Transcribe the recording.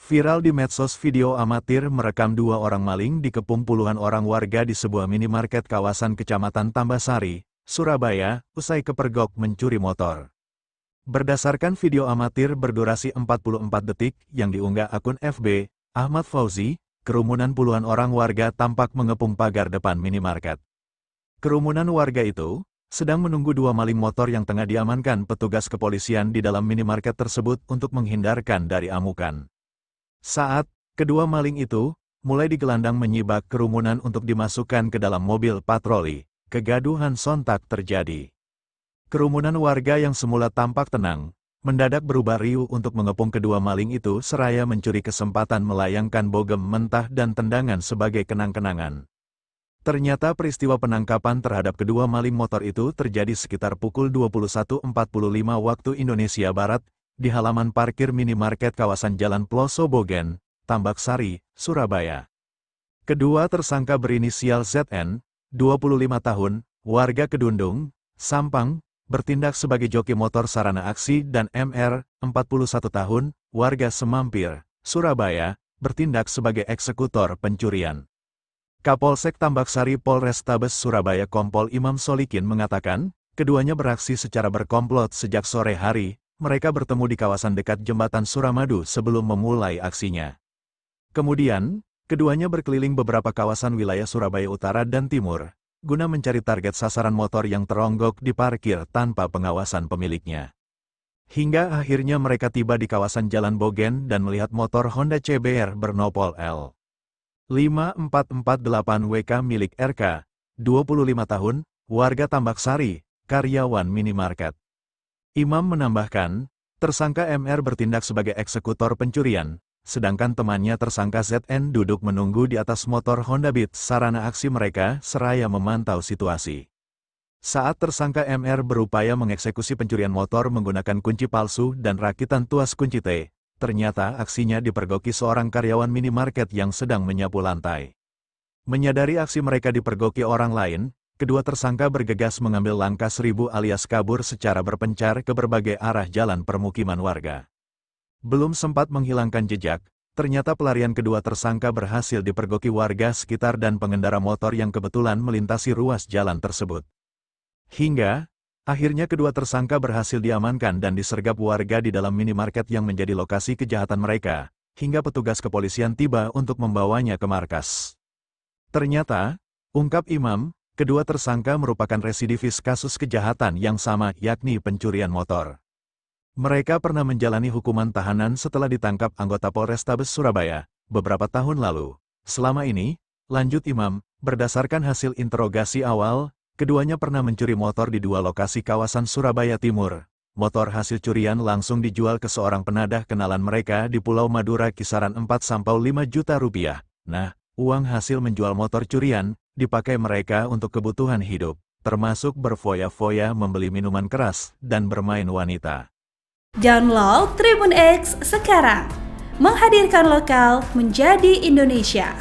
Viral di medsos, video amatir merekam dua orang maling dikepung puluhan orang warga di sebuah minimarket kawasan Kecamatan Tambasari, Surabaya, usai kepergok mencuri motor. Berdasarkan video amatir berdurasi 44 detik yang diunggah akun FB, Ahmad Fauzi, kerumunan puluhan orang warga tampak mengepung pagar depan minimarket. Kerumunan warga itu sedang menunggu dua maling motor yang tengah diamankan petugas kepolisian di dalam minimarket tersebut untuk menghindarkan dari amukan. Saat kedua maling itu mulai digelandang menyibak kerumunan untuk dimasukkan ke dalam mobil patroli, kegaduhan sontak terjadi. Kerumunan warga yang semula tampak tenang, mendadak berubah riuh untuk mengepung kedua maling itu seraya mencuri kesempatan melayangkan bogem mentah dan tendangan sebagai kenang-kenangan. Ternyata peristiwa penangkapan terhadap kedua maling motor itu terjadi sekitar pukul 21.45 waktu Indonesia Barat, di halaman parkir minimarket kawasan Jalan Ploso Bogen, Tambaksari, Surabaya. Kedua tersangka berinisial ZN, 25 tahun, warga Kedundung, Sampang, bertindak sebagai joki motor sarana aksi, dan MR, 41 tahun, warga Semampir, Surabaya, bertindak sebagai eksekutor pencurian. Kapolsek Tambaksari Polrestabes Surabaya Kompol Imam Solikin mengatakan, keduanya beraksi secara berkomplot sejak sore hari. Mereka bertemu di kawasan dekat Jembatan Suramadu sebelum memulai aksinya. Kemudian, keduanya berkeliling beberapa kawasan wilayah Surabaya Utara dan Timur, guna mencari target sasaran motor yang teronggok di parkir tanpa pengawasan pemiliknya. Hingga akhirnya mereka tiba di kawasan Jalan Bogen dan melihat motor Honda CBR bernopol L 5448 WK milik RK, 25 tahun, warga Tambaksari, karyawan minimarket. Imam menambahkan, tersangka MR bertindak sebagai eksekutor pencurian, sedangkan temannya tersangka ZN duduk menunggu di atas motor Honda Beat sarana aksi mereka seraya memantau situasi. Saat tersangka MR berupaya mengeksekusi pencurian motor menggunakan kunci palsu dan rakitan tuas kunci T, ternyata aksinya dipergoki seorang karyawan minimarket yang sedang menyapu lantai. Menyadari aksi mereka dipergoki orang lain, kedua tersangka bergegas mengambil langkah seribu alias kabur secara berpencar ke berbagai arah jalan permukiman warga. Belum sempat menghilangkan jejak, ternyata pelarian kedua tersangka berhasil dipergoki warga sekitar dan pengendara motor yang kebetulan melintasi ruas jalan tersebut. Hingga, akhirnya kedua tersangka berhasil diamankan dan disergap warga di dalam minimarket yang menjadi lokasi kejahatan mereka, hingga petugas kepolisian tiba untuk membawanya ke markas. Ternyata, ungkap Imam, kedua tersangka merupakan residivis kasus kejahatan yang sama, yakni pencurian motor. Mereka pernah menjalani hukuman tahanan setelah ditangkap anggota Polrestabes Surabaya beberapa tahun lalu. Selama ini, lanjut Imam, berdasarkan hasil interogasi awal, keduanya pernah mencuri motor di dua lokasi kawasan Surabaya Timur. Motor hasil curian langsung dijual ke seorang penadah kenalan mereka di Pulau Madura kisaran 4–5 juta rupiah. Nah, uang hasil menjual motor curian dipakai mereka untuk kebutuhan hidup, termasuk berfoya-foya membeli minuman keras dan bermain wanita. Download Tribun X sekarang, menghadirkan lokal menjadi Indonesia.